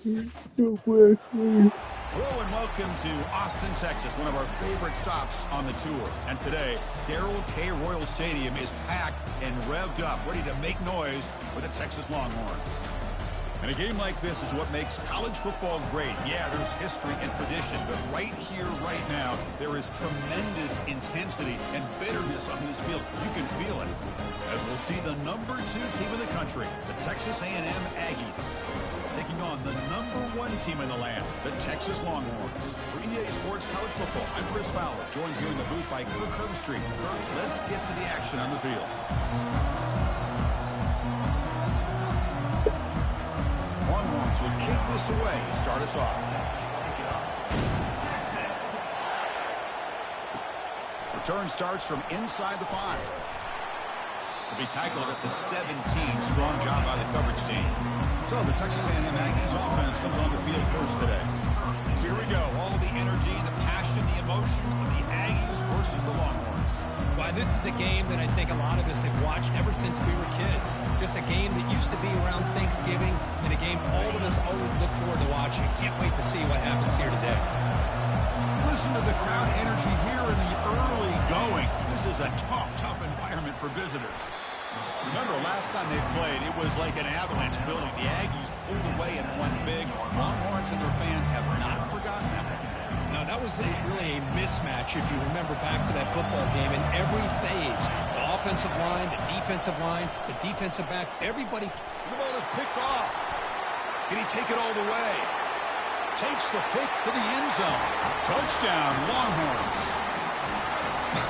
Hello and welcome to Austin, Texas, one of our favorite stops on the tour. And today, Darrell K. Royal Stadium is packed and revved up, ready to make noise with the Texas Longhorns. And a game like this is what makes college football great. Yeah, there's history and tradition, but right here, right now, there is tremendous intensity and bitterness on this field. You can feel it. As we'll see the #2 team in the country, the Texas A&M Aggies, taking on the #1 team in the land, the Texas Longhorns. For EA Sports College Football, I'm Chris Fowler, joined here in the booth by Kirk Herbstreit. Kirk, let's get to the action on the field. Longhorns will kick this away to start us off. Return starts from inside the 5. Will be tackled at the 17. Strong job by the coverage team. So the Texas A&M Aggies offense comes on the field first today. So here we go. All the energy, the passion, the emotion of the Aggies versus the Longhorns. Well, this is a game that I think a lot of us have watched ever since we were kids. Just a game that used to be around Thanksgiving, and a game all of us always look forward to watching. Can't wait to see what happens here today. Listen to the crowd energy here in the early going. This is a tough environment for visitors. Remember, last time they played, it was like an avalanche building. The Aggies pulled away and won big. Longhorns and their fans have not forgotten that. No, that was really a mismatch, if you remember back to that football game. In every phase, the offensive line, the defensive backs, everybody. The ball is picked off. Can he take it all the way? Takes the pick to the end zone. Touchdown, Longhorns.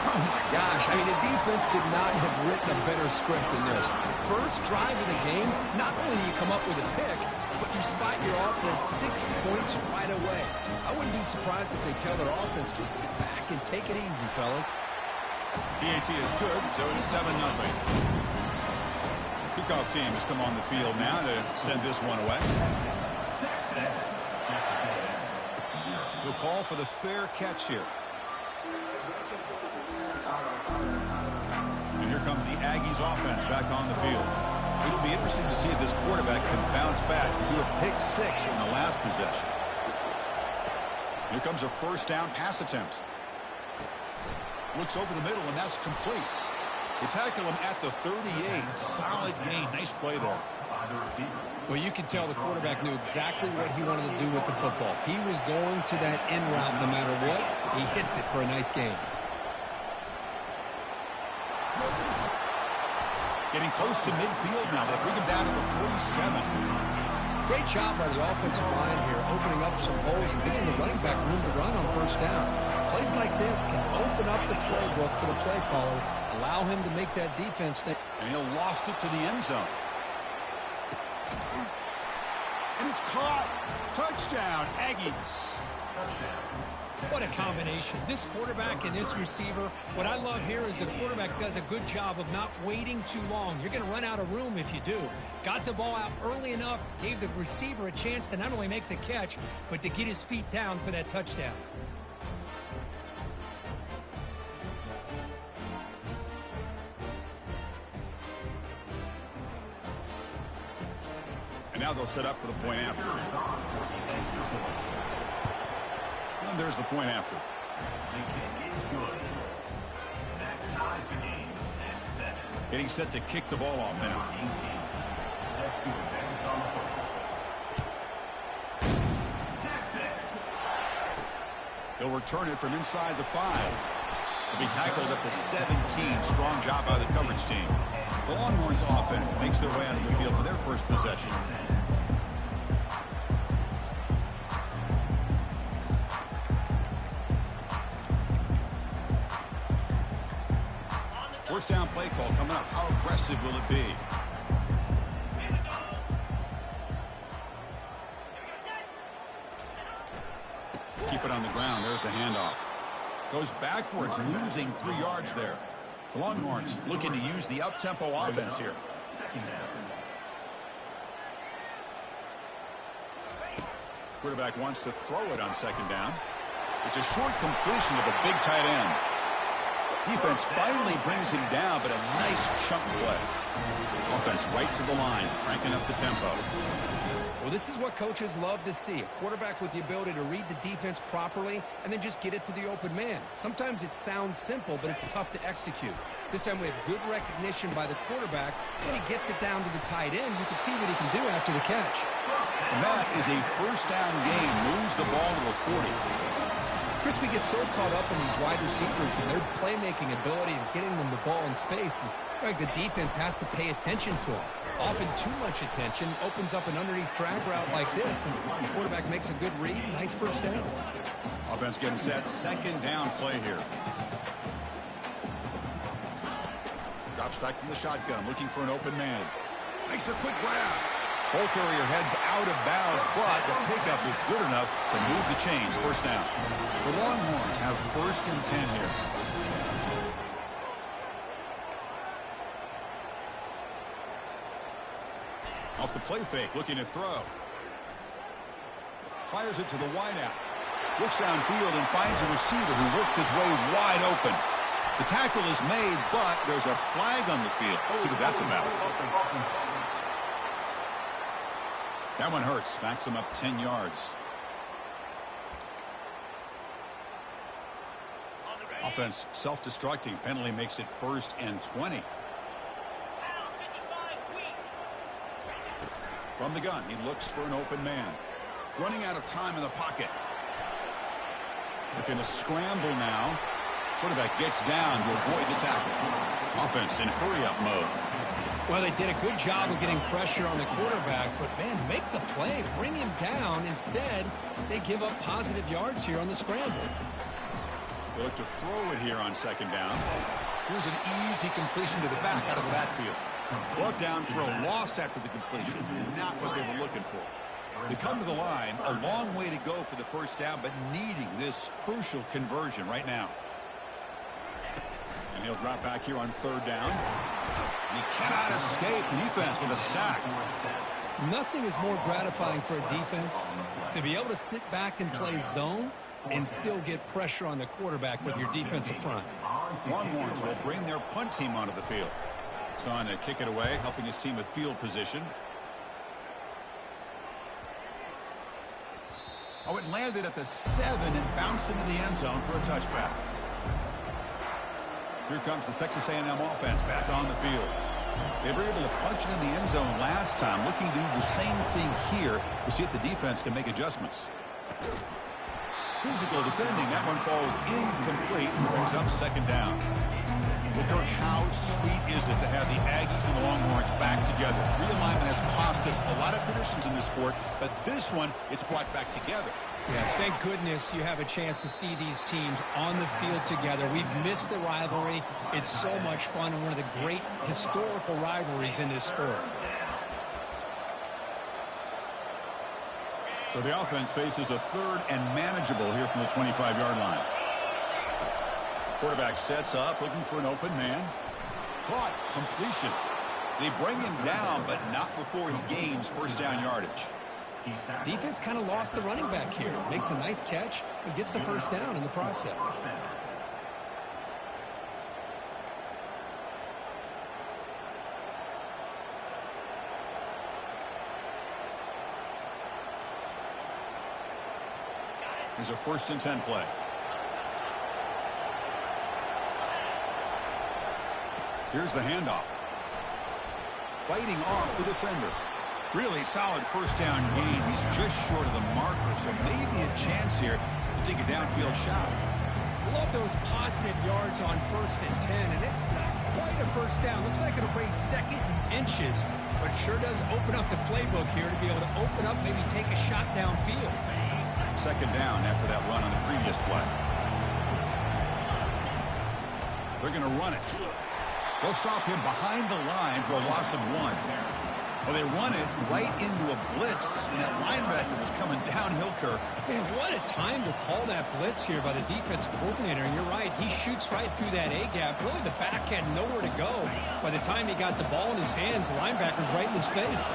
Oh, my gosh. I mean, the defense could not have written a better script than this. First drive of the game, not only do you come up with a pick, but you spot your offense 6 points right away. I wouldn't be surprised if they tell their offense to sit back and take it easy, fellas. PAT is good, so it's 7-0. Kickoff team has come on the field now to send this one away. We'll call for the fair catch here. And here comes the Aggies offense back on the field. It'll be interesting to see if this quarterback can bounce back. He threw a pick 6 in the last possession. Here comes a first down pass attempt. Looks over the middle, and that's complete. They tackle him at the 38. Solid gain. Nice play there. Well, you can tell the quarterback knew exactly what he wanted to do with the football. He was going to that end route no matter what. He hits it for a nice gain. Getting close to midfield now. They bring him down to the 47. Great job by the offensive line here, opening up some holes and giving the running back room to run on first down. Plays like this can open up the playbook for the play caller, allow him to make that defense stay. And he'll loft it to the end zone. And it's caught. Touchdown, Aggies. What a combination. This quarterback and this receiver, what I love here is the quarterback does a good job of not waiting too long. You're going to run out of room if you do. Got the ball out early enough, gave the receiver a chance to not only make the catch, but to get his feet down for that touchdown. And now they'll set up for the point after. And there's the point after. Getting set to kick the ball off now. He'll return it from inside the 5. He'll be tackled at the 17. Strong job by the coverage team. The Longhorns offense makes their way onto the field for their first possession. First down play call coming up. How aggressive will it be? Keep it on the ground. There's the handoff. Goes backwards, losing 3 yards there. The Longhorns looking to use the up-tempo offense here. Quarterback wants to throw it on second down. It's a short completion to the big tight end. Defense finally brings him down, but a nice chunk play. Offense right to the line, cranking up the tempo. Well, this is what coaches love to see. A quarterback with the ability to read the defense properly and then just get it to the open man. Sometimes it sounds simple, but it's tough to execute. This time we have good recognition by the quarterback. When he gets it down to the tight end, you can see what he can do after the catch. And that is a first down gain. Moves the ball to the 40. Chris, we get so caught up in these wide receivers and their playmaking ability and getting them the ball in space. And like the defense has to pay attention to them. Often too much attention opens up an underneath drag route like this, and the quarterback makes a good read. Nice first down. Offense getting set. Second down play here. Drops back from the shotgun, looking for an open man. Makes a quick grab. Ball carrier heads out of bounds, but the pickup is good enough to move the chains. First down. The Longhorns have first and 10 here. Off the play fake, looking to throw. Fires it to the wideout. Looks downfield and finds a receiver who worked his way wide open. The tackle is made, but there's a flag on the field. Let's see what that's about. That one hurts. Backs him up 10 yards. Offense self-destructing. Penalty makes it first and 20. From the gun, he looks for an open man. Running out of time in the pocket. Looking to scramble now. Quarterback gets down to avoid the tackle. Offense in hurry-up mode. Well, they did a good job of getting pressure on the quarterback, but, man, make the play. Bring him down. Instead, they give up positive yards here on the scramble. They look to throw it here on second down. Here's an easy completion to the back out of the backfield. Brought down for a loss after the completion. Not what they were looking for. They come to the line. A long way to go for the first down, but needing this crucial conversion right now. And he'll drop back here on third down. And he cannot escape the defense with a sack. Nothing is more gratifying for a defense to be able to sit back and play zone and still get pressure on the quarterback with your defensive front. Longhorns will bring their punt team onto the field. He's on to kick it away, helping his team with field position. Oh, it landed at the 7 and bounced into the end zone for a touchback. Here comes the Texas A&M offense back on the field. They were able to punch it in the end zone last time, looking to do the same thing here to see if the defense can make adjustments. Physical defending. That one falls incomplete and brings up second down. Well, Kirk, how sweet is it to have the Aggies and the Longhorns back together? Realignment has cost us a lot of traditions in the sport, but this one, it's brought back together. Yeah, thank goodness you have a chance to see these teams on the field together. We've missed the rivalry. It's so much fun and one of the great historical rivalries in this sport. So the offense faces a third and manageable here from the 25-yard line. Quarterback sets up, looking for an open man. Caught, completion. They bring him down, but not before he gains first down yardage. Defense kind of lost the running back here. Makes a nice catch and gets the first down in the process. Here's a first and 10 play. Here's the handoff. Fighting off the defender. Really solid first down gain. He's just short of the marker, so maybe a chance here to take a downfield shot. Love those positive yards on first and 10, and it's not quite a first down. Looks like it'll bring second inches, but sure does open up the playbook here to be able to open up, maybe take a shot downfield. Second down after that run on the previous play. They're going to run it. They'll stop him behind the line for a loss of 1. Well, they run it right into a blitz, and that linebacker was coming downhill, Kirk. Man, what a time to call that blitz here by the defensive coordinator. And you're right, he shoots right through that A-gap. Really, the back had nowhere to go. By the time he got the ball in his hands, the linebacker's right in his face.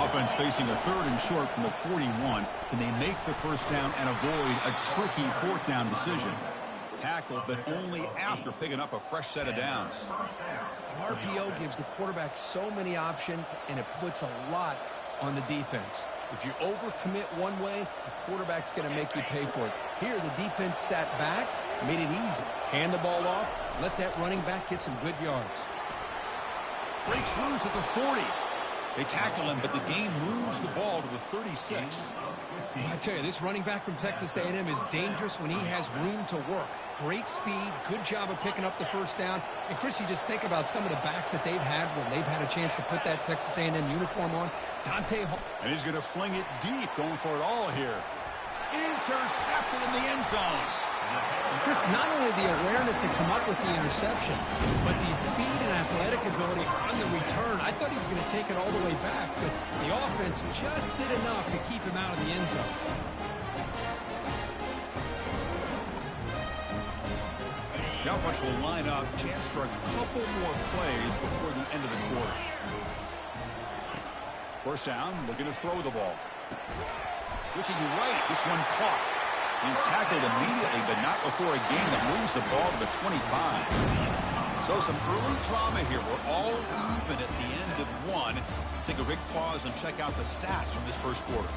Offense facing a third and short from the 41. Can they make the first down and avoid a tricky fourth down decision? tackle, but only after picking up a fresh set of downs. The RPO gives the quarterback so many options, and it puts a lot on the defense. If you overcommit one way, the quarterback's going to make you pay for it. Here, the defense sat back, made it easy. Hand the ball off, let that running back get some good yards. Breaks loose at the 40. They tackle him, but the gain moves the ball to the 36. I tell you, this running back from Texas A&M is dangerous when he has room to work. Great speed, good job of picking up the first down. And, Chris, you just think about some of the backs that they've had when they've had a chance to put that Texas A&M uniform on. Dante Hall. And he's going to fling it deep, going for it all here. Intercepted in the end zone. And Chris, not only the awareness to come up with the interception, but the speed and athletic ability on the return. I thought he was going to take it all the way back, but the offense just did enough to keep him out of the end zone. The offense will line up. Chance for a couple more plays before the end of the quarter. First down, looking to throw the ball. Looking right, this one caught. He's tackled immediately, but not before a gain that moves the ball to the 25. So some early drama here. We're all even at the end of one. Let's take a quick pause and check out the stats from this first quarter.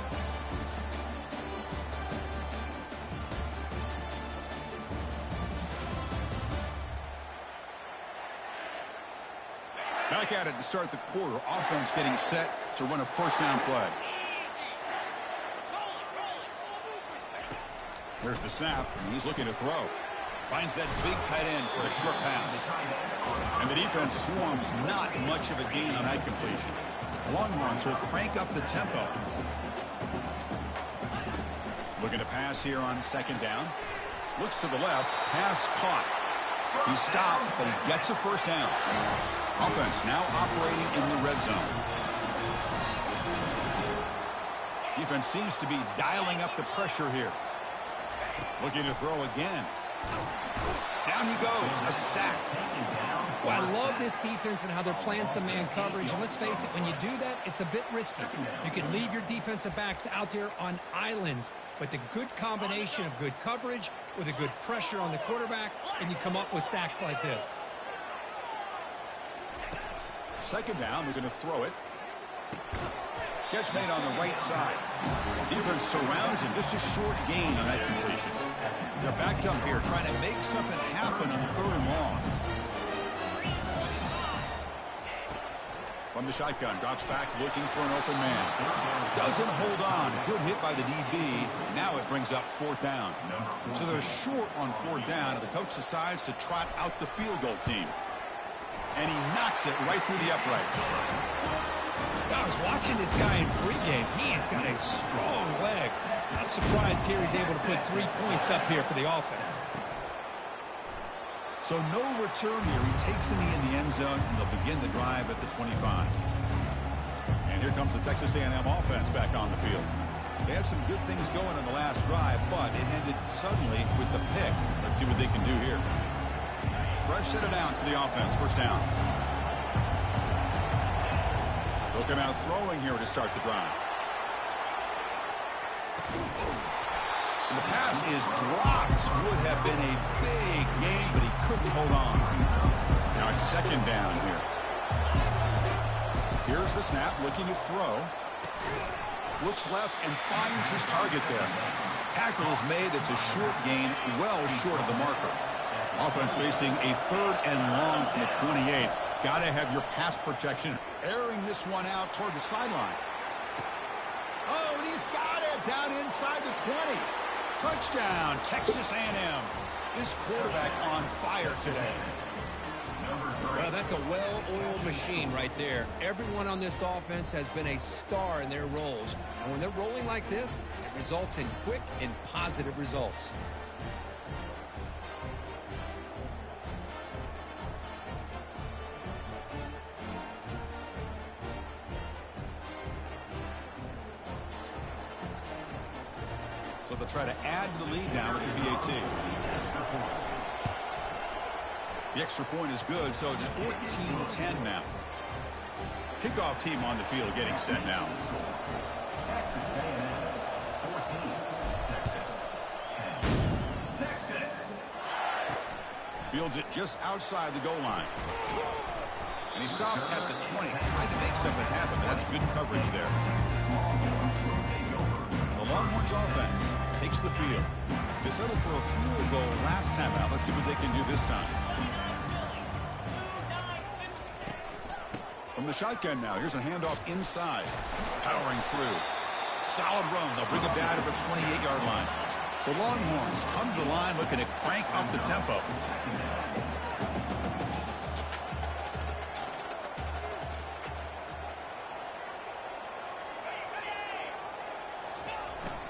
Back at it to start the quarter. Offense getting set to run a first down play. There's the snap, and he's looking to throw. Finds that big tight end for a short pass. And the defense swarms not much of a gain on that completion. Longhorns will crank up the tempo. Looking to pass here on second down. Looks to the left. Pass caught. He stopped, but he gets a first down. Offense now operating in the red zone. Defense seems to be dialing up the pressure here. Looking to throw again. Down he goes. A sack. Well, I love this defense and how they're playing some man coverage. And let's face it, when you do that, it's a bit risky. You can leave your defensive backs out there on islands. But the good combination of good coverage with a good pressure on the quarterback, and you come up with sacks like this. Second down, we're going to throw it. Catch made on the right side. Defense surrounds him. Just a short gain on that completion. They're backed up here trying to make something happen on third and long. From the shotgun, drops back looking for an open man. Doesn't hold on. Good hit by the DB. Now it brings up fourth down. So they're short on fourth down, and the coach decides to trot out the field goal team. And he knocks it right through the uprights. I was watching this guy in pregame. He has got a strong leg. Not surprised here he's able to put 3 points up here for the offense. So no return here. He takes a knee in the end zone, and they'll begin the drive at the 25. And here comes the Texas A&M offense back on the field. They had some good things going on the last drive, but it ended suddenly with the pick. Let's see what they can do here. Fresh set of downs for the offense. First down. Looking out throwing here to start the drive. And the pass is dropped. Would have been a big gain, but he couldn't hold on. Now it's second down here. Here's the snap, looking to throw. Looks left and finds his target there. Tackle is made. That's a short gain, well short of the marker. Offense facing a third and long from the 28. Got to have your pass protection. Airing this one out toward the sideline. Oh, and he's got it down inside the 20. Touchdown, Texas A&M. This quarterback on fire today. Well, that's a well-oiled machine right there. Everyone on this offense has been a star in their roles. And when they're rolling like this, it results in quick and positive results. So they'll try to add to the lead now with the PAT. The extra point is good, so it's 14-10 now. Kickoff team on the field getting set now. Texas A&M 14, Texas 10. Texas. Fields it just outside the goal line. And he stopped at the 20. Tried to make something happen, but that's good coverage there. The Longhorns offense takes the field. They settled for a field goal last time out. Let's see what they can do this time. From the shotgun now, here's a handoff inside. Powering through. Solid run. They'll bring it down to the 28-yard line. The Longhorns come to the line looking to crank up the tempo.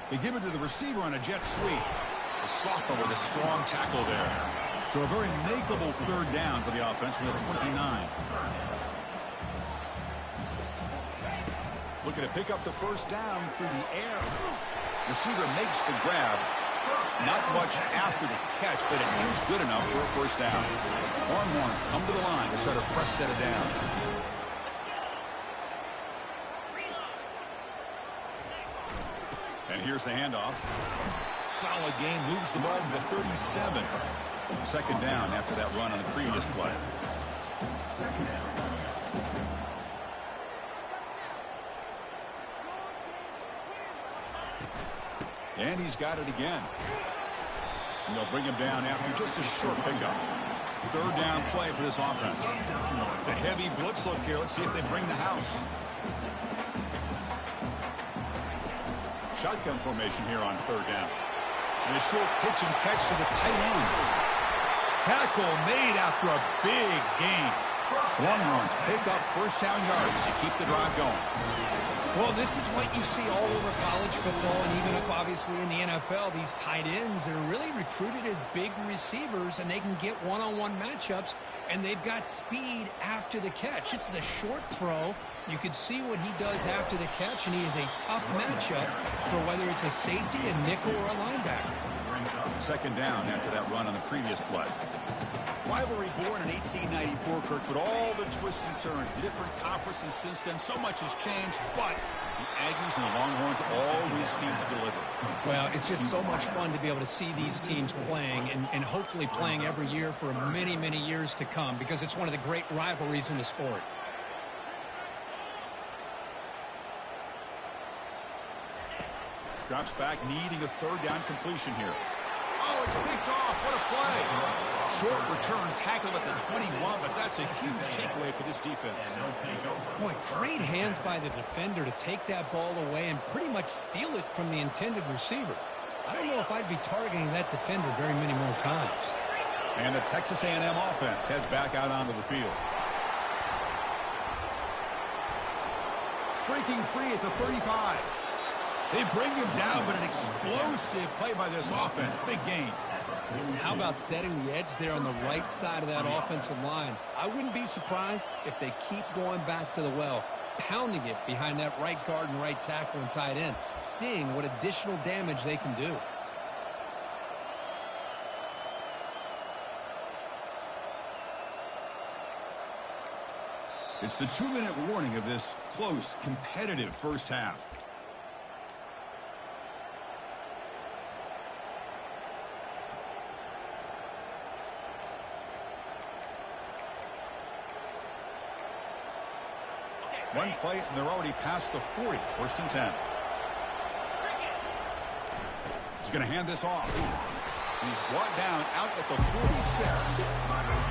They give it to the receiver on a jet sweep. The sophomore with a strong tackle there. So a very makeable third down for the offense with a 29. Looking to pick up the first down through the air. Receiver makes the grab. Not much after the catch, but it is good enough for a first down. Longhorns come to the line to start a fresh set of downs. And here's the handoff. Solid gain, moves the ball to the 37. Second down after that run on the previous play. And he's got it again. And they'll bring him down after just a short pickup. Third down play for this offense. It's a heavy blitz look here. Let's see if they bring the house. Shotgun formation here on third down. And a short pitch and catch to the tight end. Tackle made after a big gain. Longhorns pick up first down yards to keep the drive going. Well, this is what you see all over college football and even up obviously in the NFL. These tight ends are really recruited as big receivers, and they can get one-on-one matchups, and they've got speed after the catch. This is a short throw. You can see what he does after the catch, and he is a tough matchup for whether it's a safety, a nickel, or a linebacker. Second down after that run on the previous play. Rivalry born in 1894, Kirk, but all the twists and turns, the different conferences since then, so much has changed, but the Aggies and the Longhorns always seem to deliver. Well, it's just so much fun to be able to see these teams playing and hopefully playing every year for many, many years to come, because it's one of the great rivalries in the sport. Drops back, needing a third down completion here. Oh, it's picked off. What a play. Short return tackle at the 21, but that's a huge takeaway for this defense. Boy, great hands by the defender to take that ball away and pretty much steal it from the intended receiver. I don't know if I'd be targeting that defender very many more times. And the Texas A&M offense heads back out onto the field. Breaking free at the 35. They bring him down, but an explosive play by this offense. Big gain. How about setting the edge there on the right side of that offensive line? I wouldn't be surprised if they keep going back to the well, pounding it behind that right guard and right tackle and tight end, seeing what additional damage they can do. It's the 2-minute warning of this close, competitive first half. One play, and they're already past the 40. First and 10. He's going to hand this off. He's brought down out at the 46.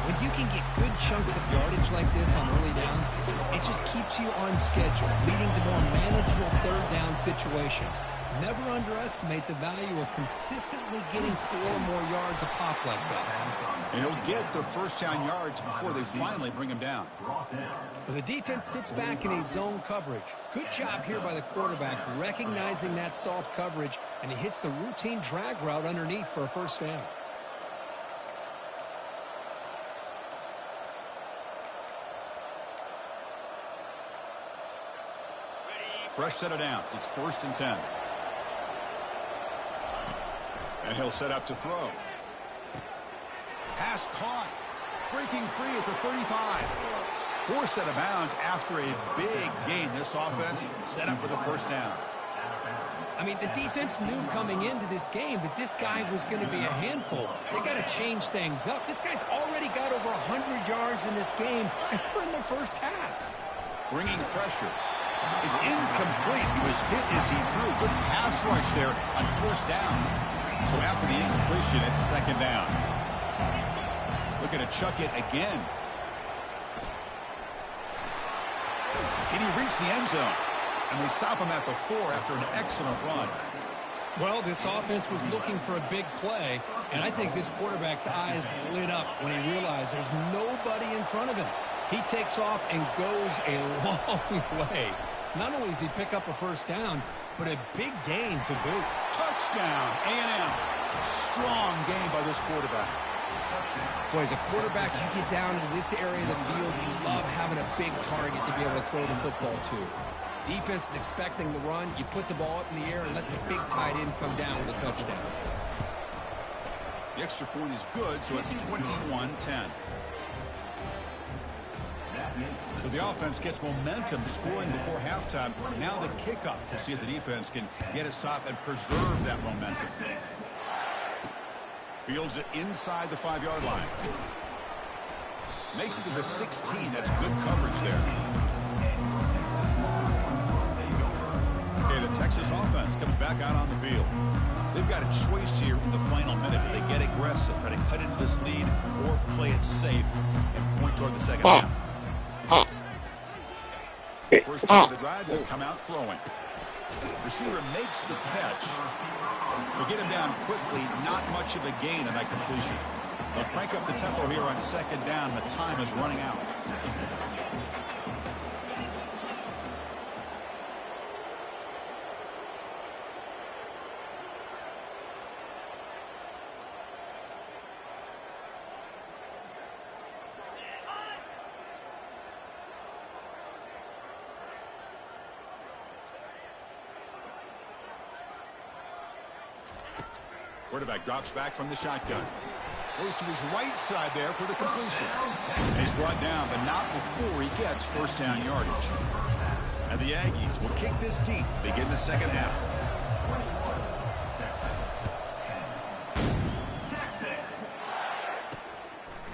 When you can get good chunks of yardage like this on early downs, it just keeps you on schedule, leading to more manageable third down situations. Never underestimate the value of consistently getting 4 or more yards a pop like that. And he'll get the first down yards before they finally bring him down. So the defense sits back in a zone coverage. Good job here by the quarterback recognizing that soft coverage, and he hits the routine drag route underneath for a first down. Fresh set of downs. It's first and 10. And he'll set up to throw. Pass caught. Breaking free at the 35. 4 set of bounds after a big gain. This offense set up with a first down. I mean, the defense knew coming into this game that this guy was going to be a handful. They got to change things up. This guy's already got over 100 yards in this game, and we're in the first half. Bringing pressure. It's incomplete. He was hit as he threw. Good pass rush there on first down. So after the incompletion, it's second down. Looking to chuck it again. Can he reach the end zone? And they stop him at the 4 after an excellent run. Well, this offense was looking for a big play, and I think this quarterback's eyes lit up when he realized there's nobody in front of him. He takes off and goes a long way. Not only does he pick up a first down, but a big gain to boot. Touchdown, A&M. Strong game by this quarterback. Boy, as a quarterback, you get down into this area of the field, you love having a big target to be able to throw the football to. Defense is expecting the run. You put the ball up in the air and let the big tight end come down with a touchdown. The extra point is good, so it's 21-10. So the offense gets momentum scoring before halftime. Now the kickoff. We'll see if the defense can get a stop and preserve that momentum. Fields it inside the 5-yard line. Makes it to the 16. That's good coverage there. Okay, the Texas offense comes back out on the field. They've got a choice here in the final minute. Do they get aggressive, try to cut into this lead, or play it safe and point toward the second half? First time of the drive, they'll come out throwing. Receiver makes the catch. They'll get him down quickly. Not much of a gain on that completion. They'll crank up the tempo here on second down. The time is running out. Quarterback drops back from the shotgun. Goes to his right side there for the completion. And he's brought down, but not before he gets first down yardage. And the Aggies will kick this deep, begin the second half.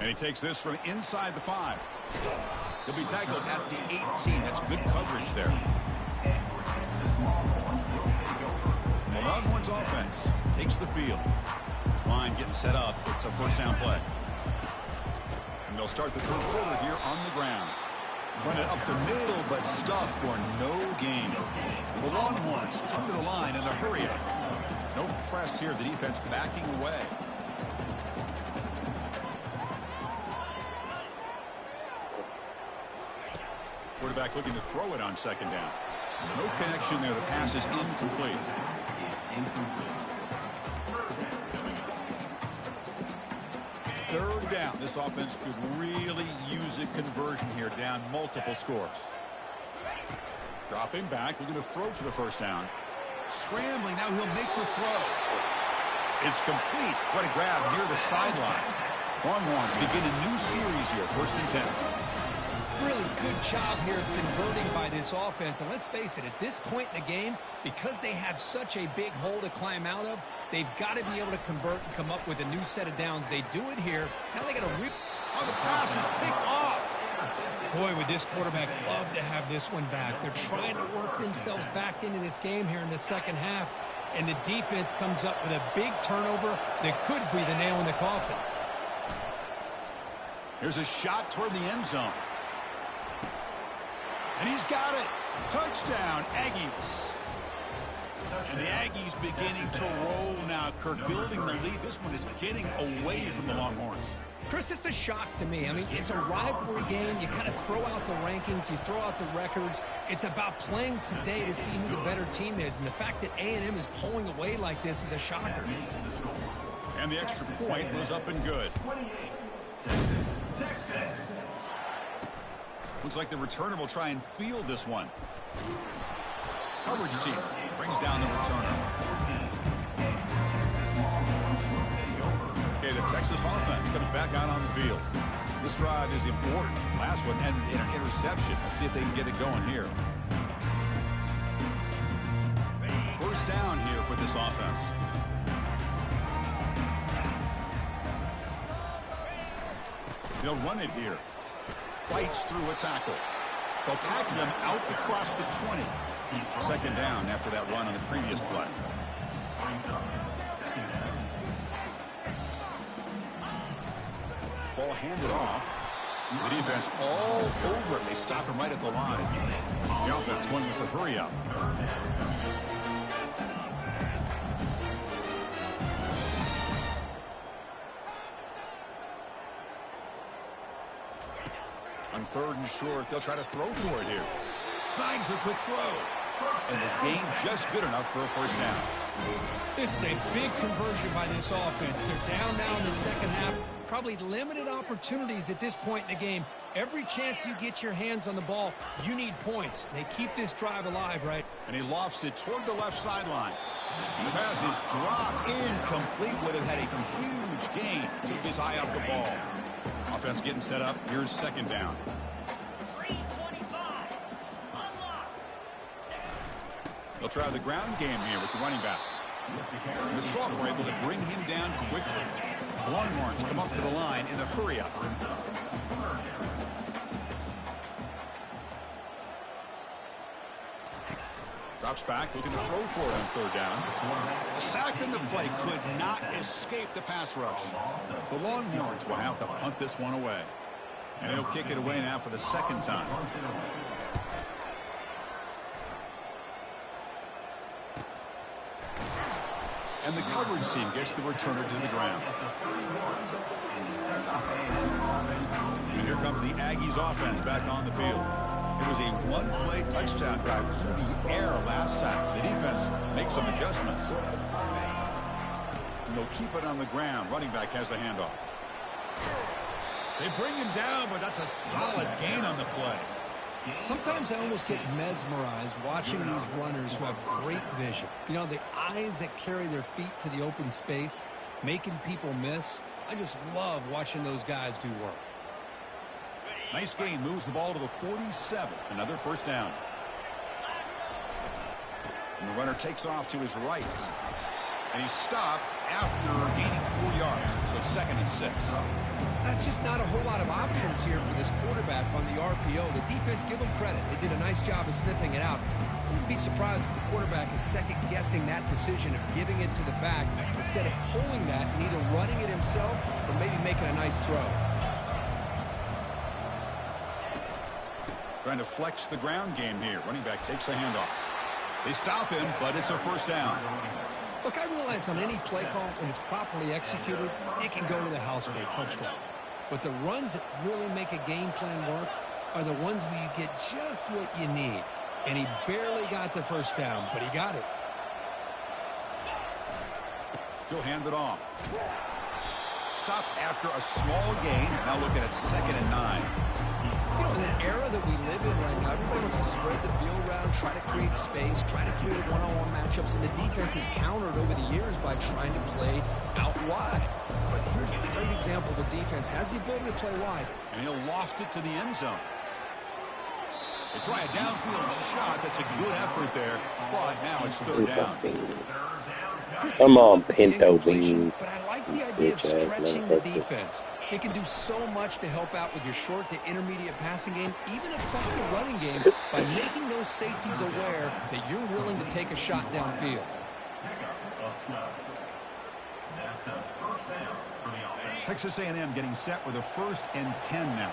And he takes this from inside the 5. He'll be tackled at the 18. That's good coverage there. The Longhorns offense takes the field. This line getting set up. It's a first down play. And they'll start the third quarter here on the ground. Run it up the middle, but stuff for no gain. The Longhorns come to the line in the hurry up. No press here. The defense backing away. Quarterback looking to throw it on second down. No connection there. The pass is incomplete. Third down. This offense could really use a conversion here, down multiple scores. Dropping back, looking to throw for the first down. Scrambling, now he'll make the throw. It's complete. What a grab near the sideline. Longhorns begin a new series here, 1st and 10. Really good job here of converting by this offense. And let's face it, at this point in the game, because they have such a big hole to climb out of, they've got to be able to convert and come up with a new set of downs. They do it here. Now they got to Oh, the pass is picked off. Boy, would this quarterback love to have this one back. They're trying to work themselves back into this game here in the second half. And the defense comes up with a big turnover that could be the nail in the coffin. Here's a shot toward the end zone. And he's got it. Touchdown, Aggies. And the Aggies beginning to roll now. Kirk building the lead. This one is getting away from the Longhorns. Chris, it's a shock to me. I mean, it's a rivalry game. You kind of throw out the rankings. You throw out the records. It's about playing today to see who the better team is. And the fact that A&M is pulling away like this is a shocker. And the extra point was up and good. Looks like the returner will try and field this one. Coverage team brings down the returner. Okay, the Texas offense comes back out on the field. This drive is important. Last one and an interception. Let's see if they can get it going here. off with this offense. They'll run it here. Fights through a tackle. They'll tackle him out across the 20. Second down after that run on the previous play. Ball handed off. The defense all over it. They stop him right at the line. The offense going with the hurry up. On third and short, they'll try to throw for it here. Snags the quick throw. And the gain just good enough for a first down. This is a big conversion by this offense. They're down now in the second half. Probably limited opportunities at this point in the game. Every chance you get your hands on the ball, you need points. They keep this drive alive, right? And he lofts it toward the left sideline. And the pass is dropped incomplete. Would have had a huge gain. Took his eye off the ball. Offense getting set up. Here's second down. They'll try the ground game here with the running back. The Sault were able to bring him down quickly. Longhorns come up to the line in the hurry-up. Drops back, looking to throw for it on third down. The sack in the play could not escape the pass rush. The Longhorns will have to punt this one away. And he'll kick it away now for the second time. And the coverage team gets the returner to the ground. And here comes the Aggies offense back on the field. It was a one-play touchdown drive through the air last time. The defense makes some adjustments. And they'll keep it on the ground. Running back has the handoff. They bring him down, but that's a solid gain on the play. Sometimes I almost get mesmerized watching these runners who have great vision. You know, the eyes that carry their feet to the open space, making people miss. I just love watching those guys do work. Nice gain, moves the ball to the 47. Another first down. And the runner takes off to his right. And he's stopped after gaining 4 yards. So second and 6. That's just not a whole lot of options here for this quarterback on the RPO. The defense, give them credit. They did a nice job of sniffing it out. I wouldn't be surprised if the quarterback is second-guessing that decision of giving it to the back instead of pulling that and either running it himself or maybe making a nice throw. Trying to flex the ground game here. Running back takes the handoff. They stop him, but it's a first down. Look, I realize on any play call, when it's properly executed, it can go to the house for a touchdown. But the runs that really make a game plan work are the ones where you get just what you need. And he barely got the first down, but he got it. He'll hand it off. Stop after a small gain. Now looking at second and 9. You know, in the era that we live in right now, everybody wants to spread the field around, try to create space, try to create one-on-one matchups, and the defense is countered over the years by trying to play out wide. But here's a great example of a defense has the ability to play wide. And he'll loft it to the end zone. They try a downfield shot. That's a good effort there. But now it's third down. Come on, pinto beans. But I like the idea of stretching the defense. They can do so much to help out with your short to intermediate passing game, even affect the running game by making those safeties aware that you're willing to take a shot downfield. Texas A&M getting set with a 1st and 10 now.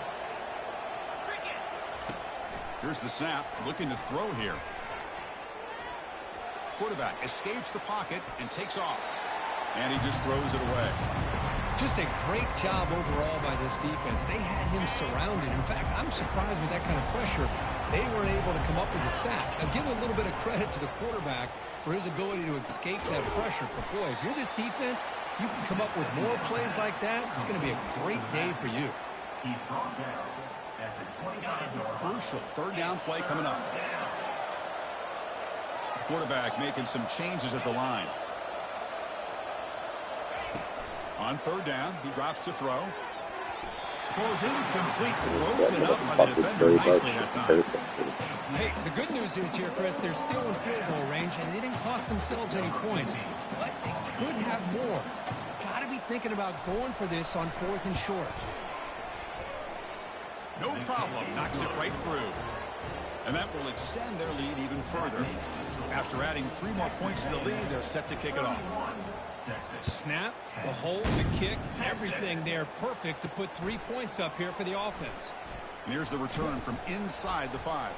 Here's the snap, looking to throw here. Quarterback escapes the pocket and takes off. And he just throws it away. Just a great job overall by this defense. They had him surrounded. In fact, I'm surprised with that kind of pressure, they weren't able to come up with a sack. Now, give a little bit of credit to the quarterback for his ability to escape that pressure. But, boy, if you're this defense, you can come up with more plays like that. It's going to be a great day for you. Crucial third down play coming up. Quarterback making some changes at the line. On third down, he drops to throw. Goes incomplete, That broken up by the motherfucker's defender very nicely much that time. person. Hey, the good news is here, Chris, they're still in field goal range, and they didn't cost themselves any points. But they could have more. Got to be thinking about going for this on 4th and short. No problem. Knocks it right through. And that will extend their lead even further. After adding 3 more points to the lead, they're set to kick it off. Snap, the hold, the kick, everything there perfect to put 3 points up here for the offense. And here's the return from inside the 5.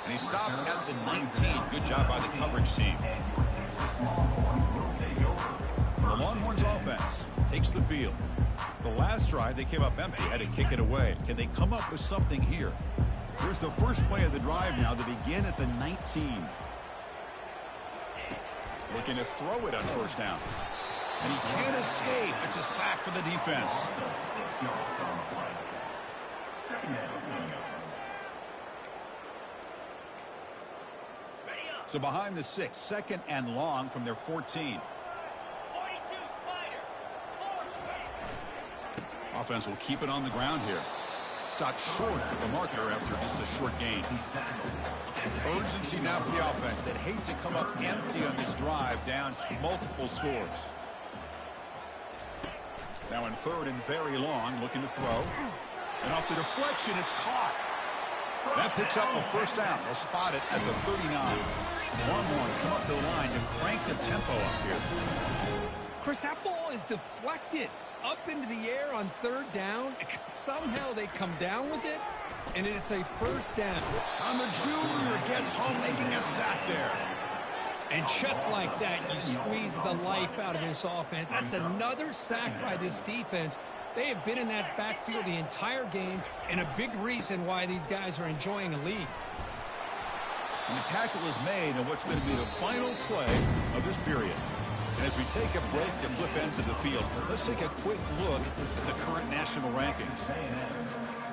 And he stopped at the 19. Good job by the coverage team. The Longhorns offense takes the field. The last drive, they came up empty, had to kick it away. Can they come up with something here? Here's the first play of the drive now. They begin at the 19. Looking to throw it on 1st down. And he can't escape. It's a sack for the defense. So behind the 6, 2nd and long from their 14. Offense will keep it on the ground here. Stopped short of the marker after just a short gain. Urgency now for the offense that hate to come up empty on this drive, down multiple scores. Now in 3rd and very long, looking to throw. And off the deflection, it's caught. That picks up a 1st down. They'll spot it at the 39. Longhorns come up to the line to crank the tempo up here. Chris, that ball is deflected up into the air on 3rd down. Somehow they come down with it, and it's a 1st down. And the junior gets home, making a sack there. And just like that, you squeeze the life out of this offense. That's another sack by this defense. They have been in that backfield the entire game, and a big reason why these guys are enjoying a lead. And the tackle is made on what's going to be the final play of this period. And as we take a break to flip ends of the field, let's take a quick look at the current national rankings.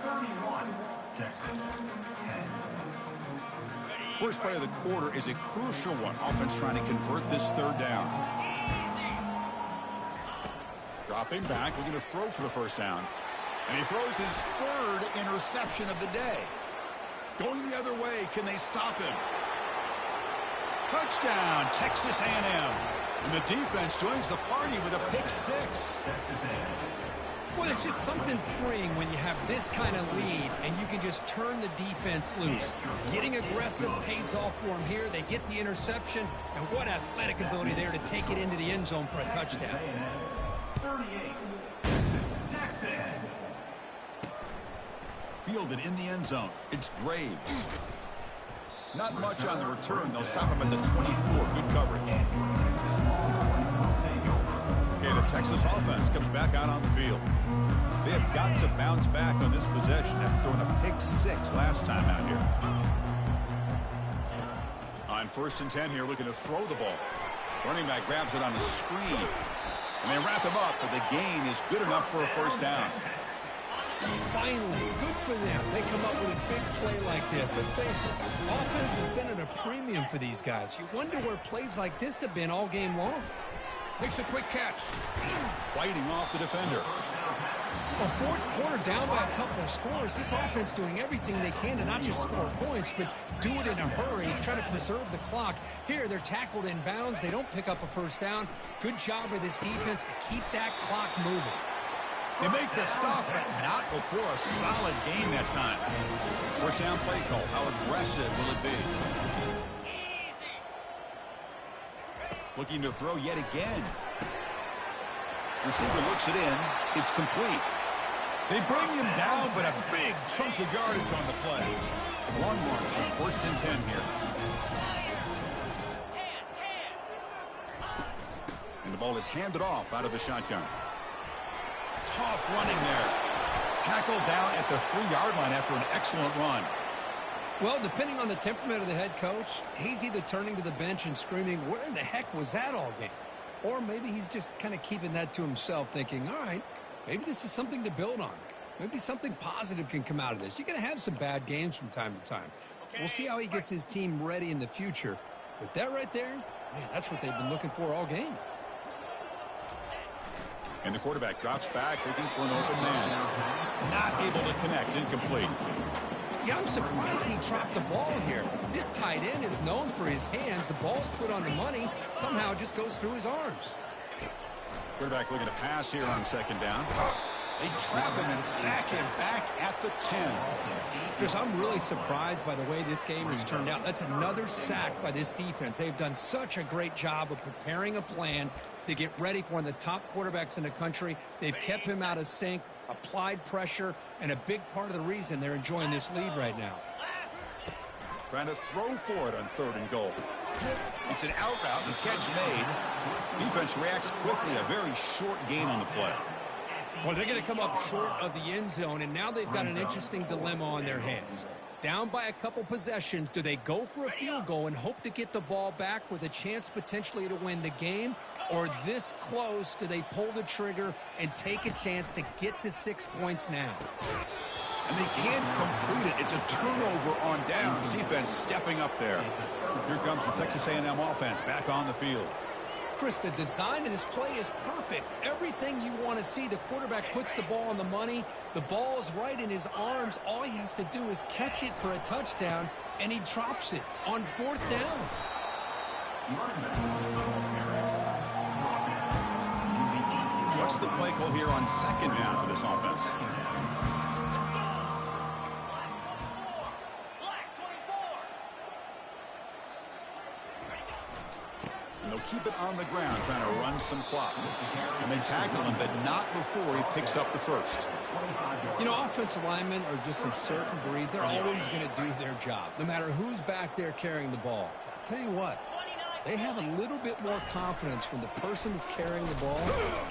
31, Texas, 10. First play of the quarter is a crucial one. Offense trying to convert this 3rd down. Dropping back, looking to throw for the 1st down. And he throws his 3rd interception of the day. Going the other way, can they stop him? Touchdown, Texas A&M. And the defense joins the party with a pick 6. Well, it's just something freeing when you have this kind of lead and you can just turn the defense loose. Getting aggressive pays off for them here. They get the interception, and what athletic ability there to take it into the end zone for a touchdown. 38, Texas. Fielded in the end zone. It's Graves. Not much on the return. They'll stop him at the 24. Good coverage. Okay, the Texas offense comes back out on the field. They have got to bounce back on this possession after throwing a pick 6 last time out here. On 1st and 10 here, looking to throw the ball. Running back grabs it on the screen. And they wrap him up, but the gain is good enough for a 1st down. Finally, good for them. They come up with a big play like this. Let's face it, offense has been at a premium for these guys. You wonder where plays like this have been all game long. Makes a quick catch. Fighting off the defender. Well, 4th quarter down by a couple of scores. This offense doing everything they can to not just score points, but do it in a hurry, try to preserve the clock. Here, they're tackled in bounds. They don't pick up a 1st down. Good job by this defense to keep that clock moving. They make the stop, but not before a solid game that time. 1st down play call. How aggressive will it be? Looking to throw yet again. Receiver looks it in. It's complete. They bring him down, but a big chunk of yardage on the play. Longhorns on 1st and 10 here. And the ball is handed off out of the shotgun. Tough running there. Tackled down at the 3-yard line after an excellent run. Well, depending on the temperament of the head coach, he's either turning to the bench and screaming, where in the heck was that all game? Or maybe he's just kind of keeping that to himself, thinking, all right, maybe this is something to build on. Maybe something positive can come out of this. You're going to have some bad games from time to time. We'll see how he gets his team ready in the future. But that right there, man, that's what they've been looking for all game. And the quarterback drops back, looking for an open man. not able to connect, incomplete. Yeah, I'm surprised he dropped the ball here. This tight end is known for his hands. The ball's put on the money. Somehow it just goes through his arms. Quarterback looking to pass here on second down. They trap him and sack him back at the 10. Chris, I'm really surprised by the way this game has turned out. That's another sack by this defense. They've done such a great job of preparing a plan to get ready for one of the top quarterbacks in the country. They've kept him out of sync, applied pressure, and a big part of the reason they're enjoying this lead right now. Trying to throw for it on 3rd and goal. It's an out route, the catch made. Defense reacts quickly, a very short gain on the play. Well, they're going to come up short of the end zone, and now they've got an interesting dilemma on their hands. Down by a couple possessions, do they go for a field goal and hope to get the ball back with a chance potentially to win the game? Or this close, do they pull the trigger and take a chance to get the 6 points now? And they can't complete it. It's a turnover on downs. Defense stepping up there. Here comes the Texas A&M offense back on the field. Chris, the design of this play is perfect. Everything you want to see. The quarterback puts the ball on the money. The ball is right in his arms. All he has to do is catch it for a touchdown, and he drops it on 4th down. What's the play call here on 2nd down for this offense? And they'll keep it on the ground, trying to run some clock. And they tackle him, but not before he picks up the first. You know, offensive linemen are just a certain breed. They're always going to do their job, no matter who's back there carrying the ball. I'll tell you what, they have a little bit more confidence when the person that's carrying the ball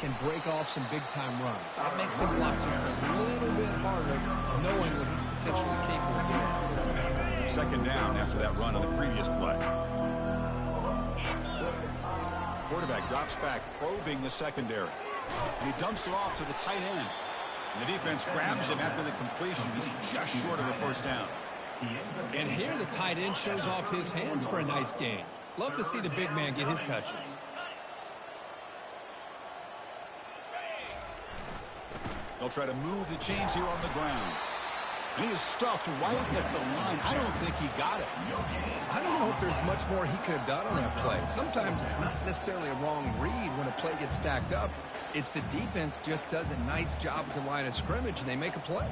can break off some big-time runs. That makes them block just a little bit harder, knowing what he's potentially capable of doing. 2nd down after that run on the previous play. Quarterback drops back, probing the secondary. And he dumps it off to the tight end. And the defense grabs him after the completion. He's just short of a 1st down. And here the tight end shows off his hands for a nice gain. Love to see the big man get his touches. They'll try to move the chains here on the ground. And he is stuffed right at the line. I don't think he got it. I don't know if there's much more he could have done on that play. Sometimes it's not necessarily a wrong read when a play gets stacked up. It's the defense just does a nice job at the line of scrimmage, and they make a play.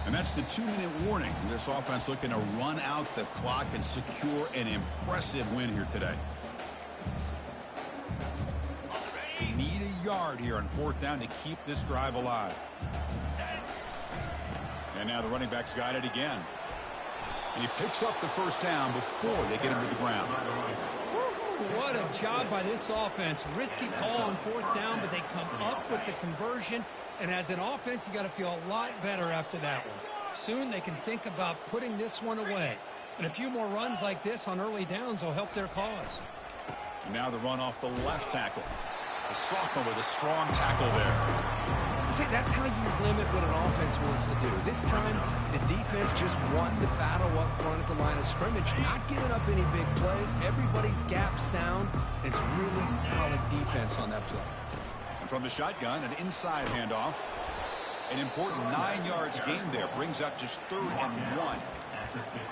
And that's the 2-minute warning. This offense looking to run out the clock and secure an impressive win here today. They need a yard here on 4th down to keep this drive alive. And now the running back's got it again. And he picks up the 1st down before they get him to the ground. What a job by this offense. Risky call on 4th down, but they come up with the conversion. And as an offense, you got to feel a lot better after that one. Soon they can think about putting this one away. And a few more runs like this on early downs will help their cause. And now the run off the left tackle. The sophomore with a strong tackle there. See, that's how you limit what an offense wants to do. This time, the defense just won the battle up front at the line of scrimmage, not giving up any big plays. Everybody's gap sound. It's really solid defense on that play. And from the shotgun, an inside handoff. An important 9 yards gain there. Brings up just 3rd and 1.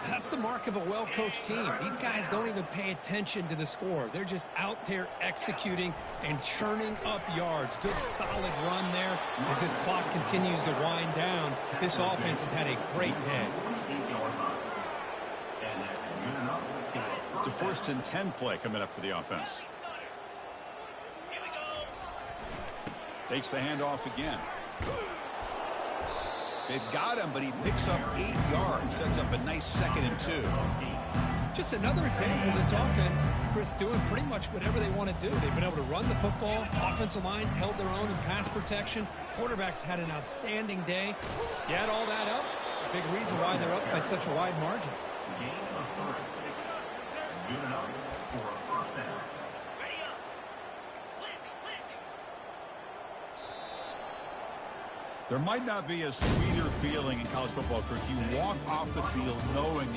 That's the mark of a well-coached team. These guys don't even pay attention to the score. They're just out there executing and churning up yards. Good, solid run there. As this clock continues to wind down, this offense has had a great day. To 1st and 10 play coming up for the offense. Takes the handoff again. They've got him, but he picks up 8 yards. Sets up a nice 2nd and 2. Just another example of this offense, Chris, doing pretty much whatever they want to do. They've been able to run the football. Offensive lines held their own in pass protection. Quarterbacks had an outstanding day. You add all that up, it's a big reason why they're up by such a wide margin. There might not be a sweeter feeling in college football, Kirk. You walk off the field knowing that